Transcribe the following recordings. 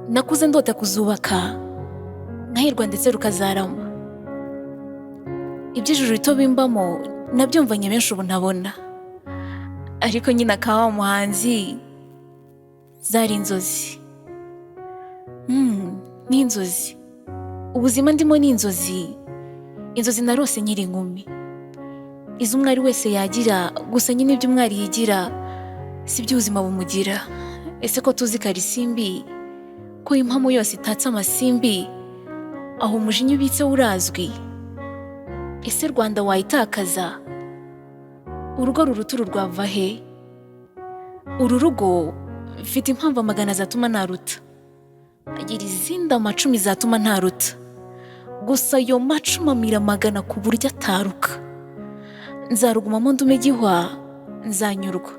nakuze ndota kuzubaka nkahirwa ndetse rukazarama. Iby'ijuru rito bimbamo nabyumvanye benshi ubu ntabona, ariko nyine akaba wa muhanzi zari inzozi. Ni inzozi. Ubuzima ndimo ni inzozi. Inzozi narose nkiri inkumi. Izo umwari wese yagira, gusa nyine ibyo umwari yigira si byo ubuzima bumugira. Ese ko tuzi karisimbi ko impamo yose itatse amasimbi, aho umujinya ubitse urazwi. Ese Rwanda wayitakaza? Urugo ruruta uru rwava he? Uru rugo mfite impamvu amagana zatuma naruta, agira izindi amacumi zatuma ntaruta, gusa ayo macumi amira magana ku buryo ataruka. Nzarugumamo ndume gihwa, nzanyurwa.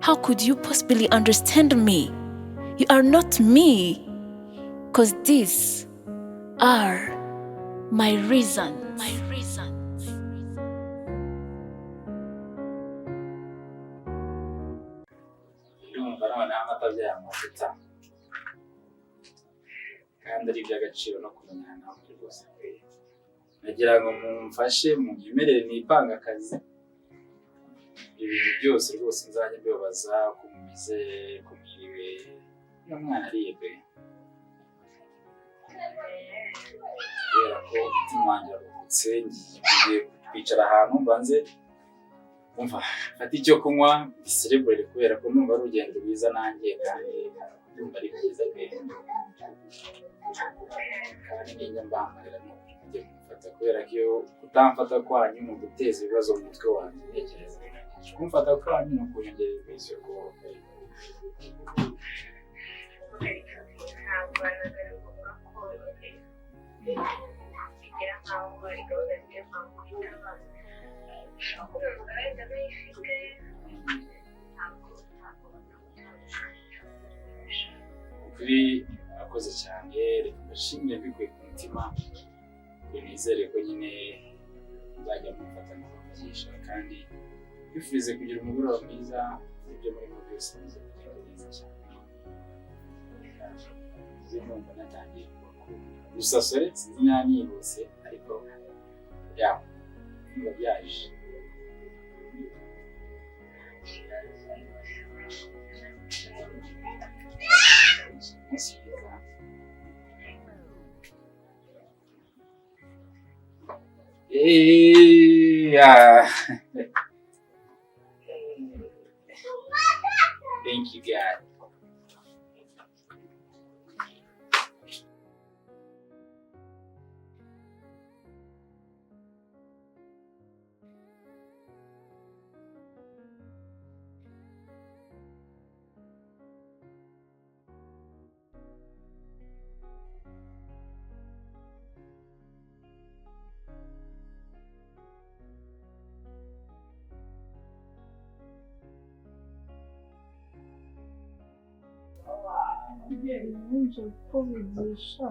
How could you possibly understand me? You are not me, cause these are my reasons. Ndumva none amata byamavuta kandi ari iby'agaciro no kumenya nawe rwose. Nagira ngo mumfashe munyemerere nipanga akazi, ibintu byose rwose nzajya mbibabaza ko mumize, ko mwiriwe, n'umwana ariye pe. Kubera ko umutima wanjye waruhutse, ngiye kwicara ahantu mbanze umva fata icyo kunywa celebrate, kubera ko numva ari urugendo rwiza nanjye kandi ndumva ari byiza pe. Kandi njye mbambarira njye mufata, kubera ko iyo utamfata kwanyu mu guteza ibibazo mu mutwe wanjye ntekereza kumfata kwanyu no kunyongera ibibazo ko kuri akoze cyane. Reka mbashimire mbikuye ku mutima, nizere ko nyine nzajya mufata nkabavugisha, kandi bifurize kugira umugoroba mwiza, ibyo muri mu byose bize kugenda neza cyane. Numva natangiye gusa sore sinzi nanyihuse, ariko yawe biba byaje. Yeah. Thank you, God. Nje kubigisha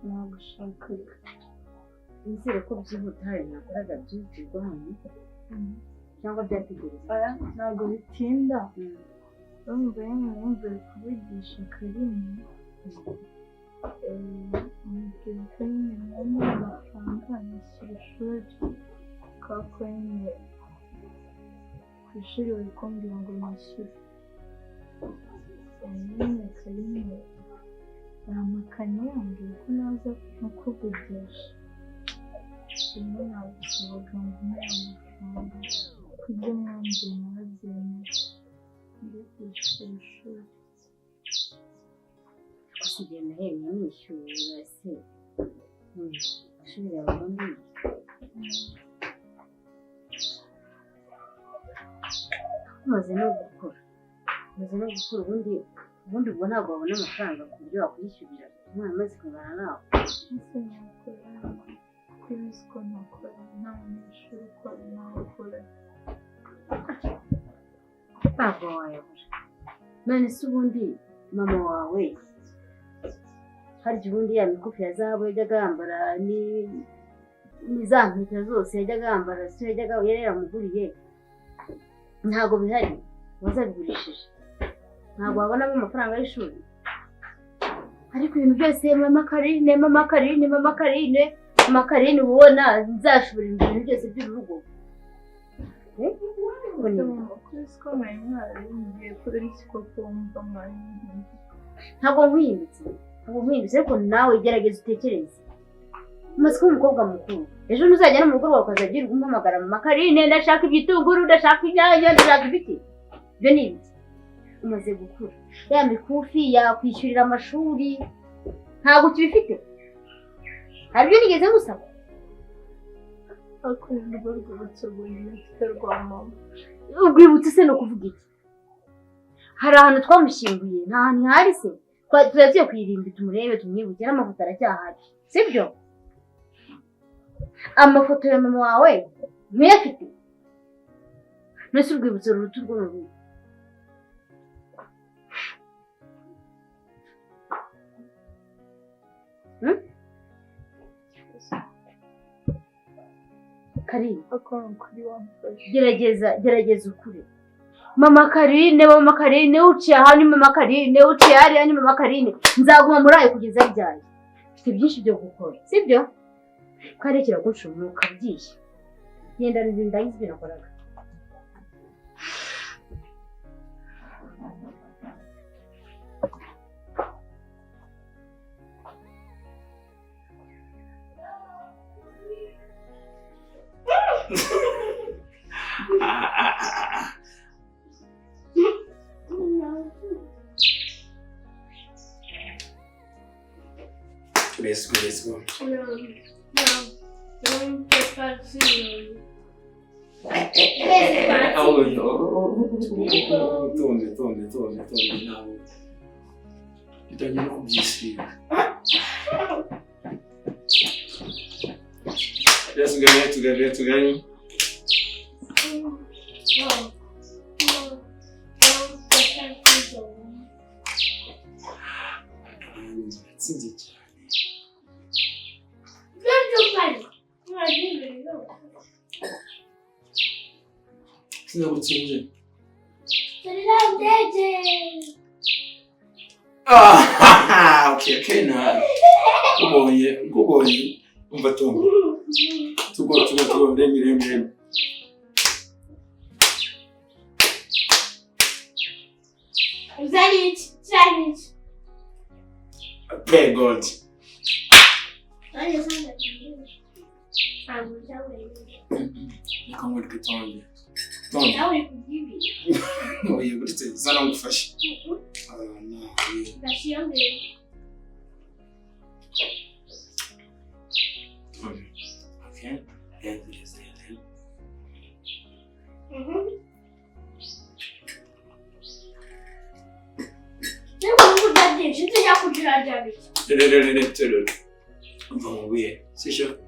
nagushakaga. Nizere ko byihuta hari nakoraga byigirwa hano cyangwa byategereza. Aya ntabwo bitinda. Urumva yumva kubigisha Karine. Mubwira ko nyine mwanya amafaranga nishyura ishuri, kako nyine ku ishuri bari kumbwira ngo nishyure. Nyine Karine aramakanye yambwira ko naza no kuvugisha. Rimwe nagusabaga ngo umpe amafaranga kubyo mwambwiye narabyemeye, njye kwishyura ishuri. Usigaye nahereye nishyura se ishuri yawe ubundi umaze no gukora ubundi ubwo ntabwo wabona amafaranga ku buryo wakwishyurira umwana amaze kungana nawe. Ese nakora kubizi ko nakora nta munyeshuri ukora nawe ukora. Ntabwo wayabura. None se ubundi mama wawe harya ubundi ya mikufi ya zahabu yajyaga yambara ni za mpeta zose yajyaga yambara, se yajyaga yari yaramuguriye ntabwo bihari, wazabigurishije ntabwo wabonamo amafaranga y'ishuri. ariko ibintu byose Makarine ubona nzashobora ibintu byose by'urugo. Ntabwo nkwihindutse ariko nawe gerageza utekereze. Umaze kuba umukobwa mukuru, ejo ntuzajya no mu rugo rwawe ukazagira umuhamagara Makarine, ndashaka ibitunguru, ndashaka inyanya, ndashaka ibiti. Ibyo ni ibiki? Umaze gukura, ya mikufi yakwishyurira amashuri ntabwo ukibifite. Hari ibyo nigeze ngusaba? Urwo rwibutso rw'umutwe rwa mama. Urwibutso se ni ukuvuga iki? Hari ahantu twamushyinguye, nta hantu hari se? Turagiye kuyirimba tumurebe tumwibuke, n'amafoto aracyahari, sibyo? Amafoto ya mama wawe ntuyafite? Nese urwibutso ruruta urwo rubi. Karine, gerageza ukure. Mama Karine uciye aha ni Mama Karine, uciye hariya ni Mama Karine. Nzaguma muri ayo kugeza ryari. Mfite byinshi byo gukora, sibyo? Karekera gucumuka byishye. Genda ndayizi ibyo nakoraga. Let's go. Tonde, nawe. Utangiye no kubyisiga. Let's go. Sinagutsinze. Okay, na. Kubonye. Umva Tom. Tugo, remire. Zanit. Pray God. Come with Tonde. No, you're going to say, Zanong Fash. No. That's young. Okay. And yes, then. Vamos ver. C'est chaud.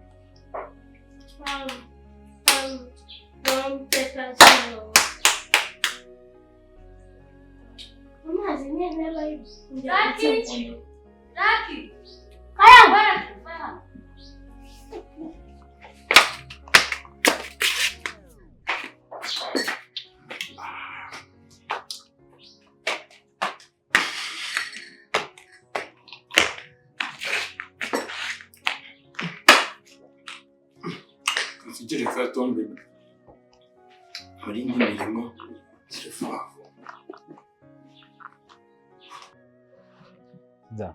Suggerire faire tomber. Muri indi mirimo zirafaho. Da.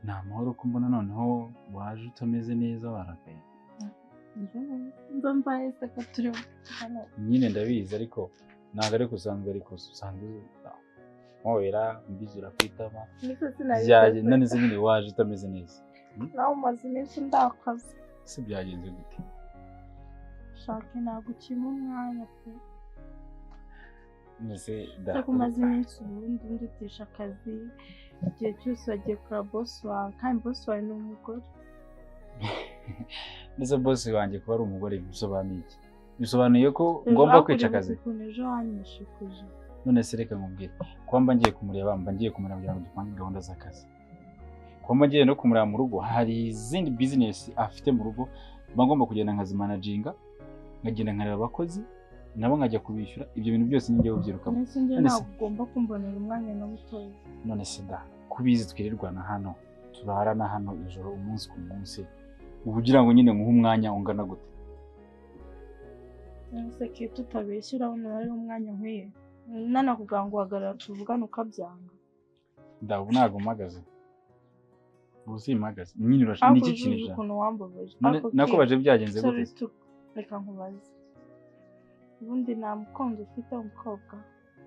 Nta mahoro ko mbona noneho waje utameze neza warakaye. Mbaye saka turi hano. Nyine ndabizi ariko ntago ari kusanzwe ariko usanzwe mubera mbizura kwitaba. Byaje none se nyine waje utameze neza. Nawe umaze iminsi ndakaze. Se byagenze gute? Shaka ntabwo ukina umwanya pe. Nese da. Shaka umaze iminsi ubundi ndutisha akazi. Igihe cyose wagiye kura boss wawe kandi boss wawe ni umugore. Nese boss wanjye kuba ari umugore bisobanuye iki? Bisobanuye ko ngomba kwica akazi. Ejo wanyishikuje. None se reka nkubwire kuba mba ngiye kumureba kugira ngo dupange gahunda z'akazi. Kuba mba ngiye no kumureba mu rugo hari izindi business afite mu rugo mba ngomba kugenda nkazimanaginga nkagenda nkareba abakozi nabo nkajya kubishyura ibyo bintu byose ninjye ubyirukamo. Nese ntabwo ugomba kumbonera umwanya no mutoya. None se da kubizi twirirwana hano turarana hano ijoro umunsi ku munsi ubugira ngo nyine nguhe umwanya ungana gute nose ki tutabeshya urabona ari umwanya nkwiye nanakubwira ngo uhagarara tuvugane ukabyanga ndabu ntago mpagaze usimagaze nyine urashaka n'iki kintu ukuntu wambabaje nako baje byagenze gute reka nkubaze ubundi nta mukunzi ufite umukobwa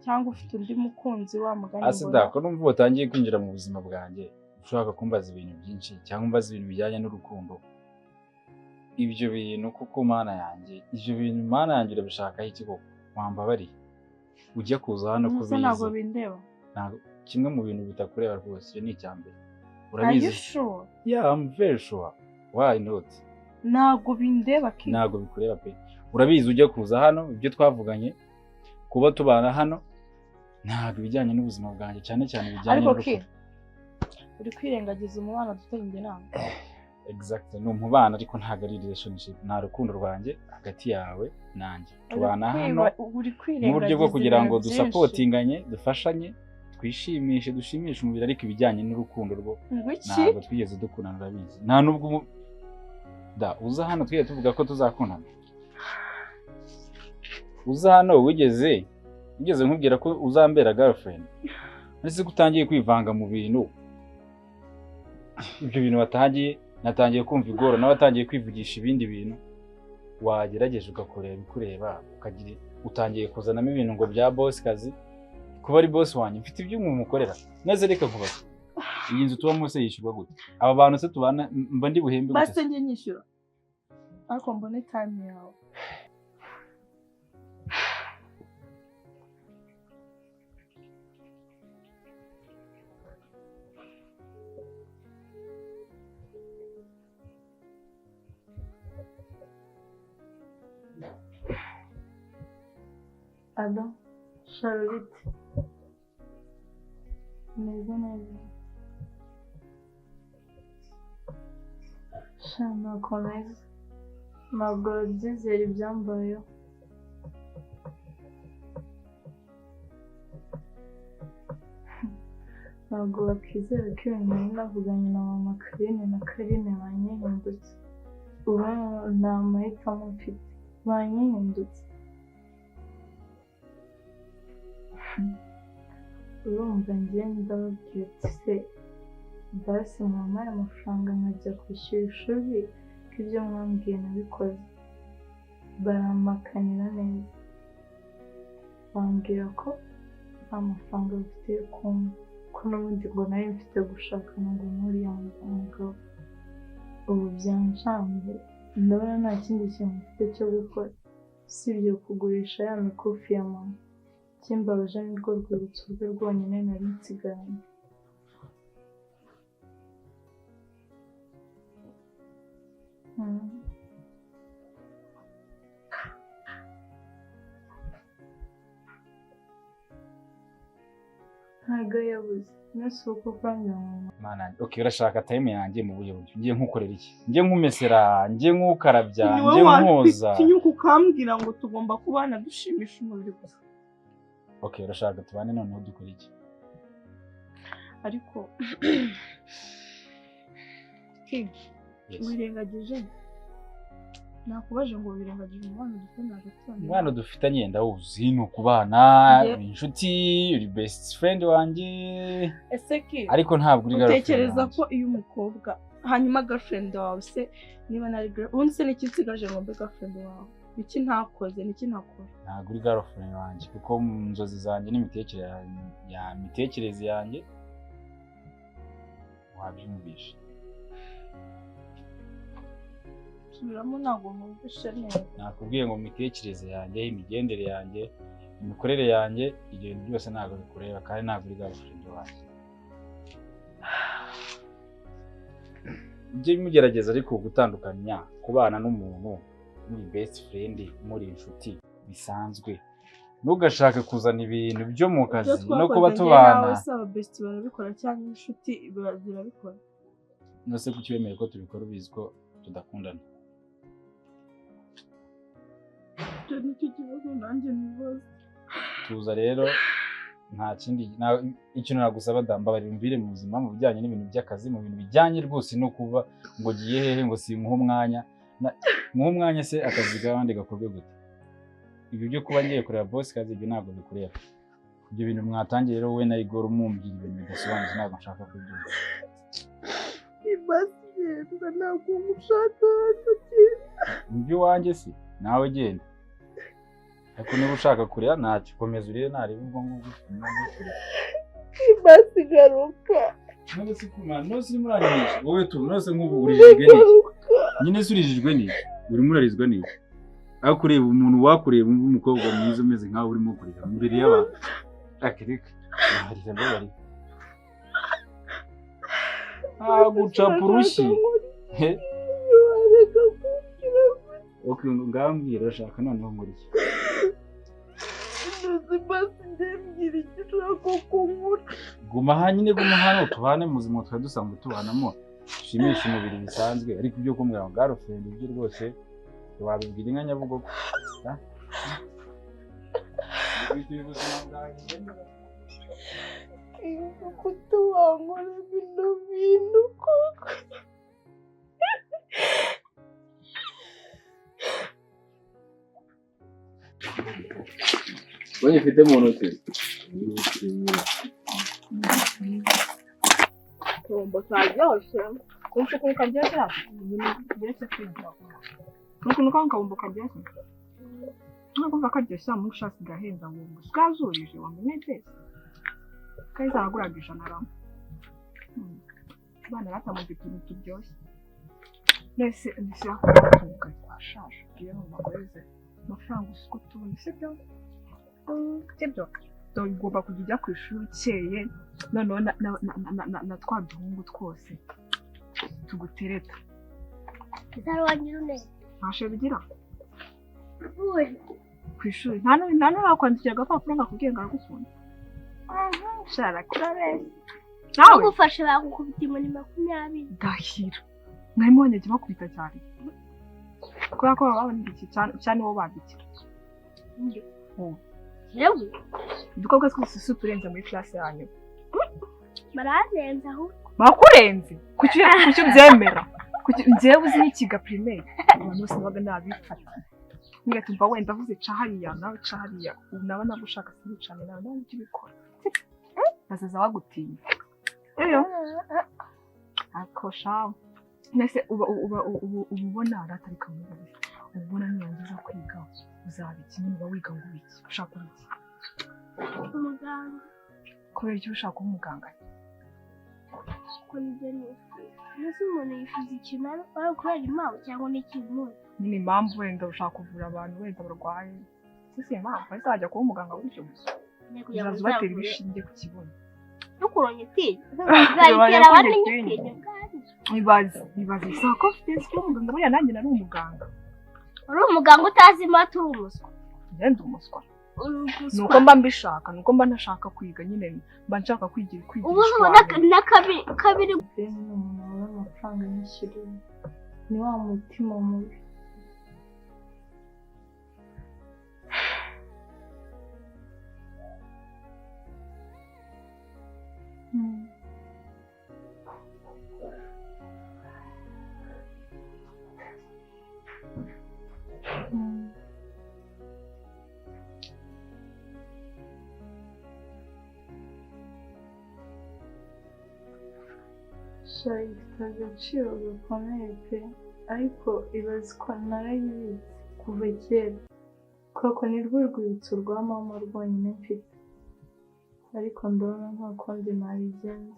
cyangwa ufite undi mukunzi wa mugani asida ko numva utangiye kwinjira mu buzima bwanjye ushaka kumbaza ibintu byinshi cyangwa umbaza ibintu bijyanye n'urukundo ibyo bintu kuko mana yanjye ibyo bintu mana yanjye urabishakaho iki koko wambabariye ujya kuza hano kubizi ntabwo bindeba kimwe mu bintu bitakureba rwose ni icyambere urabizi sure? Yeah, I'm very sure. Why not? Ntabwo bindeba ki ntabwo bikureba pe urabizi ujya kuza hano ibyo twavuganye kuba tubana hano ntabwo bijyanye n'ubuzima bwanjye cyane cyane bijyanye n'urukundo uri kwirengagiza umubano dufitanye nawe exactly ni umubano ariko ntabwo ari relationship nta rukundo rwanjye hagati yawe nanjye tubana hano mu buryo bwo kugira ngo dusapotinganye dufashanye twishimishe dushimishe umubiri ariko ibijyanye n'urukundo rwo ntabwo twigeze dukundana urabizi nta nubwo uza hano twigeze tuvuga ko tuzakundana uza hano wigeze nkubwira ko uzambera girlfriend ndetse ko utangiye kwivanga mu bintu ibyo bintu natangiye kumva igoro nawe atangiye kwivugisha ibindi bintu wagerageje ugakorera bikureba ukagira utangiye kuzanamo ibintu ngo bya boss kazi kuba ari boss wanjye mfite ibyo umukorera maze reka nkubaza iyi nzu tubamo se yishyurwa gute aba bantu se tubana mba ndi buhembe gute base njye nyishyura ariko mbone time yawe Ado, Charlotte. Meze neza. Shana komeza. Ntabwo byizera ibyambayeho. Ntabwo bakizera ko ibintu nari navuganye na mama Karine na Karine banyihindutse. Ubu nta mahitamo mfite. Banyihindutse. Urumva njye ndababwira ati se basi mwampaye amafaranga nkajya kwishyura ishuri ko ibyo mwambwiye nabikoze baramakanira neza bambwira ko nta mafaranga bafite yo kumva ko n'ubundi ngo nari mfite gushakana ngo nkuriya mugabo ubu byancanze ndabona nta kindi kintu mfite cyo gukora usibye kugurisha ya mikufi ya mama kimbabaje nirwo rwibutso rwe rwonyine nari nsigaranye ntabwo yabuze nose uko kurangira mama mana okay urashaka time yanjye mu buryo buryo ngiye nkukorera iki ngiye nkumesera ngiye nkukarabya ngiye nkoza tinyuka ukambwira ngo tugomba kubana dushimisha umubiri gusa okay urashaka tubane noneho dukora iki ariko wirengagije nakubaje ngo wirengagije umubano dufitanye hagati yawe umubano dufitanye ndawuzi ni ukubana inshuti uri best friend wanjye ese ki ariko ntabwo uri girlfriend utekereza ko iyo umukobwa hanyuma girlfriend wawe se niba nari ubundi se niki nsigaje ngo mbe girlfriend wawe niki ntakoze niki ntakora ntabwo uri girlfriend wanjye kuko mu nzozi zanjye n'imitekerereze yanjye wabyumvisha subiramo ntabwo numvishe neza nakubwiye ngo imitekerereze yanjye imigendere yanjye imikorere yanjye ibyo bintu byose ntabwo bikureba kandi ntabwo uri girlfriend wanjye ujye mugerageza ariko gutandukanya kubana n'umuntu muri best friend muri inshuti bisanzwe ntugashake kuzana ibintu byo mu kazi no kuba tubana aba best barabikora cyangwa inshuti birabikora nose kuki wemeye ko tubikora ubizi ko tudakundana nicyo kibazo nanjye nibaza tuza rero nta kindi ikintu nagusaba ndambabarira umvire mu buzima mu bijyanye n'ibintu by'akazi mu bintu bijyanye rwose no kuba ngo giye hehe ngo simuha umwanya se akazi gahande gakorwe gute ibyo byo kuba ngiye kureba boss kazi ibyo ntabwo bikureba ibyo bintu mwatangiye rero we na Igor mumbwira ibintu bidasobanutse ntabwo nshaka kubyumva ibasigenza ntabwo mushaka ibyo wanjye si nawe genda ariko niba ushaka kureba ntacyo komeza urire nareba ubwo ngubwo ibasigaruka none se kumana nose urimo urarisha wowe tu nose nk'ubu urijijwe n'iki nyine se urijijwe n'iki urimo urarizwa n'iki aho kureba umuntu wakureba umukobwa mwiza umeze nkaho urimo kureba imbere y'abantu akirika harira bari gucapa urushyi ngambwira ashaka noneho nkuriye guma hanyine guma hano tubane mu buzima twari dusanzwe tubanamo dushimisha umubiri bisanzwe ariko ibyo kumbwira ngo girlfriend ibyo rwose wabibwira inka Nyabugogo kutuwangura bino bintu koko wowe ufite mu ntoki Kumva karyoshye kumva ukuntu karyoshye biretse kwinjira ukuntu kabumva karyoshye nkumva karyoshye mu gushaka gahenda ngo skazurije wamenye byese kaiza naguraga ijana ramo bana batamuze ikintu kiryoshye nese ndishaka kwashasha iyo numagoreze amafaranga usukutuye sibyo sibyo ugomba kujya ku ishuri ukeye noneho na twa duhungu twose tugutereta Izarwangira neza. ntashe bigira ku ishuri nta n'abakwandikira agapapuro ngakubwiye ngo aragukunda shara kurare nawe Bagufashe bagukubita inkoni 20. ndahira mwarimu wanjye ajya bakubita cyane kubera ko baba babona iki cyane wowe babiki Yewe udukobwa twose turenze muri classe yanyu baranenza aho. bakurenze kuki ubyemera njyewe uzi n'ikiga primaire abantu bose babaga nabifata nigatumva wenda avuze ca hariya nawe ca hariya ubu naba nagushaka sinicane nawe nawe icyo ubikora bazaza bagutinya iyo akosha nese ubona aratari kamuzi ubona niyangiza kwiga uzaba iki niba wiga ngo iki ushaka iki Umuganga kubera icyo ushaka kuba umuganga ko nibyo nese umuntu yifuza ikintu ari kubera impamvu cyangwa n'ikintu nyine impamvu wenda ushaka kuvura abantu wenda barwaye si impamvu azajya kuba umuganga w'icyo gusa uzaza ubatera ibishinge ku kibuno nukuronye tinya uzayitera abandi n'itinya ibaze isaba ko ufite isi y'umuganga buriya nanjye nari umuganga uri umuganga utazi imata uri umuswa ngenda umuswa nuko mba mbishaka nuko mba ntashaka kwiga nyine mba nshaka kwigira ubu na kabiri umuntu wawe amafaranga yishyuriye ni wa mutima mubi ifite agaciro gakomeye pe ariko ibaze ko narayibitse kuva kera kuko ni rwo rwibutso rwa mama rwonyine mfite ariko ndabona nta kundi nabigenza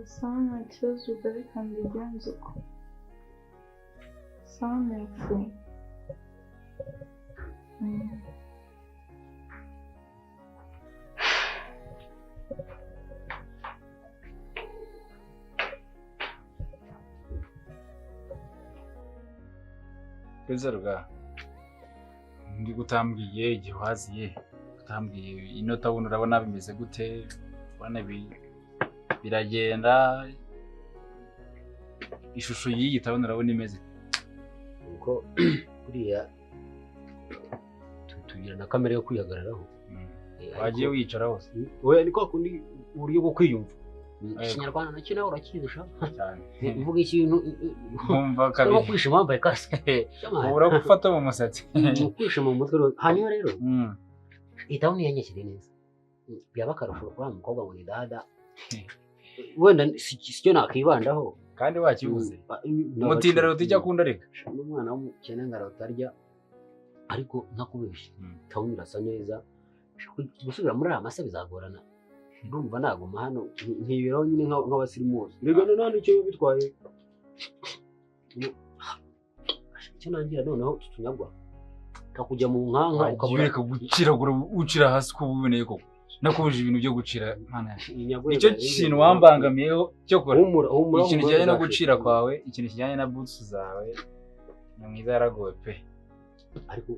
sana nta kibazo ugareka mbigenze uko Ça, merci. Kwezaruga ndi gutambwiye igihe waziye utambwiye inota buno urabona bimeze gute bana biragenda ishusho y'iyi tabona urabona imeze uko kuriya tugira na kamera yo kwihagararaho wagiye wicara hose oya niko kundi uburyo bwo kwiyumva ikinyarwanda nacyo nawe urakizusha cyane uvuga ikintu nkumva kabiri kwishima wambaye kasike ubura gufata mu musatsi kwishima mu mutwe hanyuma rero itabona yanyakiriye neza byaba akarusho kuri umukobwa ngo ni dada wenda sicyo nakibandaho kandi wakibuze mutindara utijya kunda reka n'umwana w'umukene ngarotarya ariko ntakubeshe tabona irasa neza gusubira muri aya masa bizagorana ndumva naguma hano nkiberaho nyine nk'abasirimusi rero nta n'icyo bitwaye icyo nangira noneho tutunyagwa kakujya mu nkanka ukabura guciragura ucira hasi ko uboneye koko nakubuje ibintu byo gucira mana icyo kintu wambangamiyeho cyo kora ikintu kijyanye no gucira kwawe ikintu kijyanye na boots zawe ni mwiza yaragowe pe ariko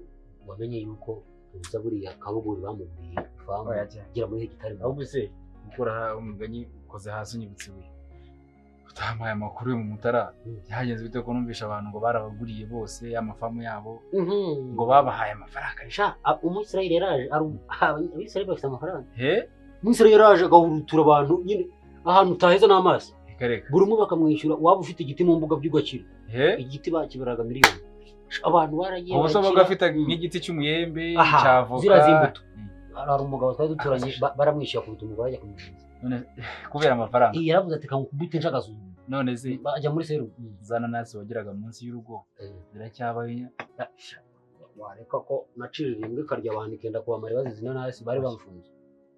wamenye yuko uza buriya kabuguri bamubwiye famu gira muri hegitari ahubwo se gukora umugani ukoze hasi unyibutse we utamaye amakuru yo mu Mutara byagenze bite ko numvisha abantu ngo barabaguriye bose amafamu yabo ngo babahaye amafaranga sha umusirayeli yaraje abisirayeli bafite amafaranga umusirayeli yaraje agahurutura abantu nyine ahantu utaheza n'amaso reka buri umwe bakamwishyura waba ufite igiti mu mbuga by'ugakira igiti bakibaraga miliyoni abantu baragiye ubu so bagafite nk'igiti cy'umuyembe cyavoka zirazimbuto hari umugabo twari duturanye baramwishyura ku bitumwa bajya kumuvuza none kubera amafaranga yaravuze ati kamukubite nshagazuba none se bajya muri seru zana nasi wagiraga munsi y'urugo ziracyabaye wareka ko nacirira imbwa ikarya abantu ikenda kubamara bazizi nasi bari bamufunze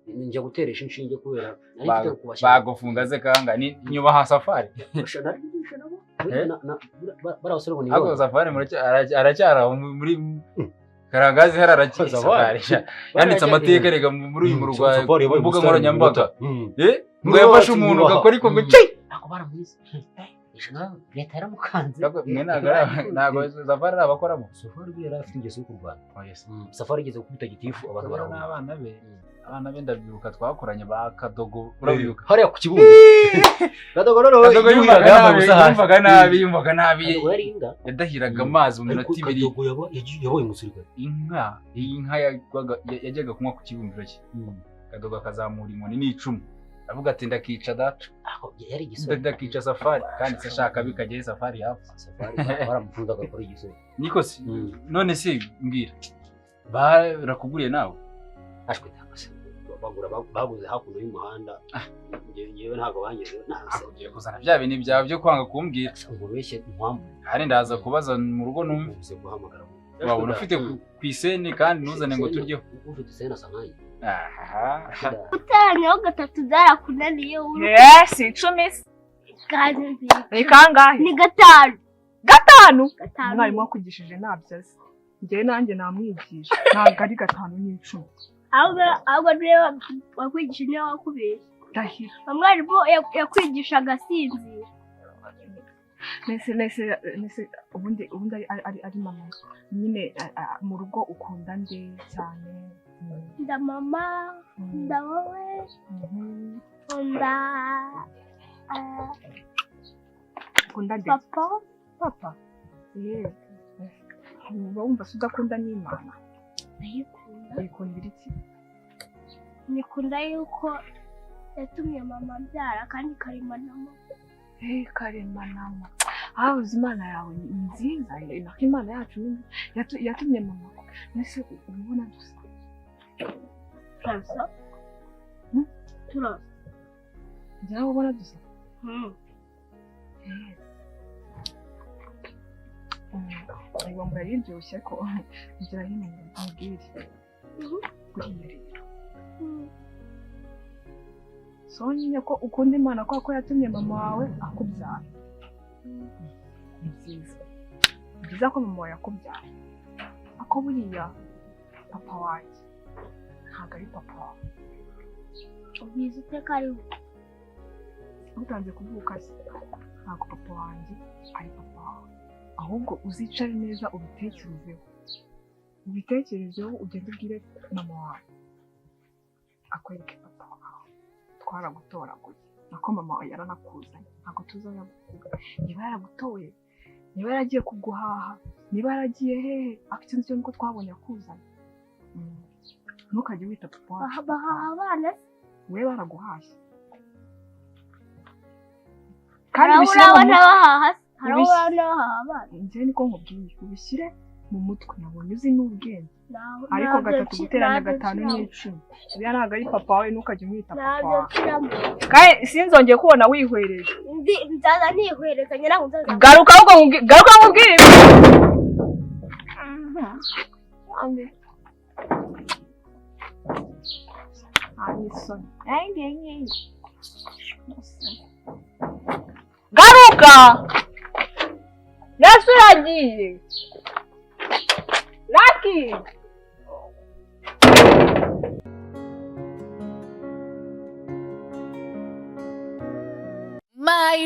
njya guteresha inshinge kubera bagufunga ze kanga ni nyubaha safari barabasore ngo ni ako safari aracyara muri Karangazi hararakira safari yanditse amateka rega muri uyu murwa mbuga nkoranyambaga ngo yafashe umuntu ugakora iko ngo ako baramwize leta yaramukanze ntabwo safari abakoramo safari yari afite ingeso yo kurwana safari igeze gukubita gitifu abantu barabona abana be ndabyibuka twakoranye ba Kadogo urabibuka hariya ku kibuga Kadogo rero yumvaga nabi yadahiraga amazi mu minota ibiri yaboye umusirikare iyi nka yajyaga kunywa ku kibumbiro cye Kadogo akazamura inkoni n'icumu avuga ati ndakica data ndakica safari kandi se ashaka bikajyaho safari yapfa safari baramufunza agakora igisoro niko se none se mbwira barakuguriye nawe ashwe bagura baguze hakuno y'umuhanda ngewe ntabwo bangezeho ugiye kuzana bya bintu byawe byo kwanga kumbwira ngo beshye impamvu hari ndaza kubaza mu rugo numvise guhamagara wabona ufite ku iseni kandi ntuzane ngo turyeho ufite iseni asa nkayo guteranyaho gatatu byarakunaniye si 10 kandi ni kangahe ni gatanu umwarimu wakugishije ntabyo azi njyewe nanjye namwigisha ntabwo ari 5 n'10 ahubwo niwe wakwigisha niwe wakubeshya ndahira umwarimu yakwigishaga asinzira nese ubundi ari mama nyine mu rugo ukunda nde cyane nda mama nda wowe nda ukunda nde papa uba wumva se udakunda n'Imana uyikundira iki nikunda yuko yatumye mama abyara kandi karemanamo karemanamo habuze Imana yawe ni nziza nako Imana yacu yatumye mama nese ubona dusa turasa njyewe ubona dusa ngo mbere y'iryoshye ko ngira hino mbwire kuriya rero so nyine ko ukunda Imana ko yatumye mama wawe akubyara ni byiza ni byiza ko mama wawe yakubyaye ako buriya papa wanjye ntabwo ari papa wawe ubizi iteka ari we utanze kuvuka se ntabwo papa wanjye ari papa wawe ahubwo uzicare neza ubitekerezeho ugende ubwire mama wawe akwereke papa wawe twaragutoraguye nako mama wawe yaranakuzanye ntabwo tuzayagukura niba yaragutoye niba yaragiye kuguhaha niba yaragiye hehe ariko ikintu cyo nuko twabonye akuzanye ntukajye wita papa wawe bahaha abana we baraguhashye hari aho urabona bahaha hari aho urabona bahaha abana njyewe niko nkubwiye ubishyire mu mutwe nabonye uzi n'ubwenge ariko 3 guteranya 5 ni 10 uriya ntabwo ari papa wawe ntukajye umwita papa wawe kandi sinzongeye kubona wihwereje nzaza nihwerezanye nawe nzaza garuka ahubwo nkubwire garuka yesu yagiye Lucky! My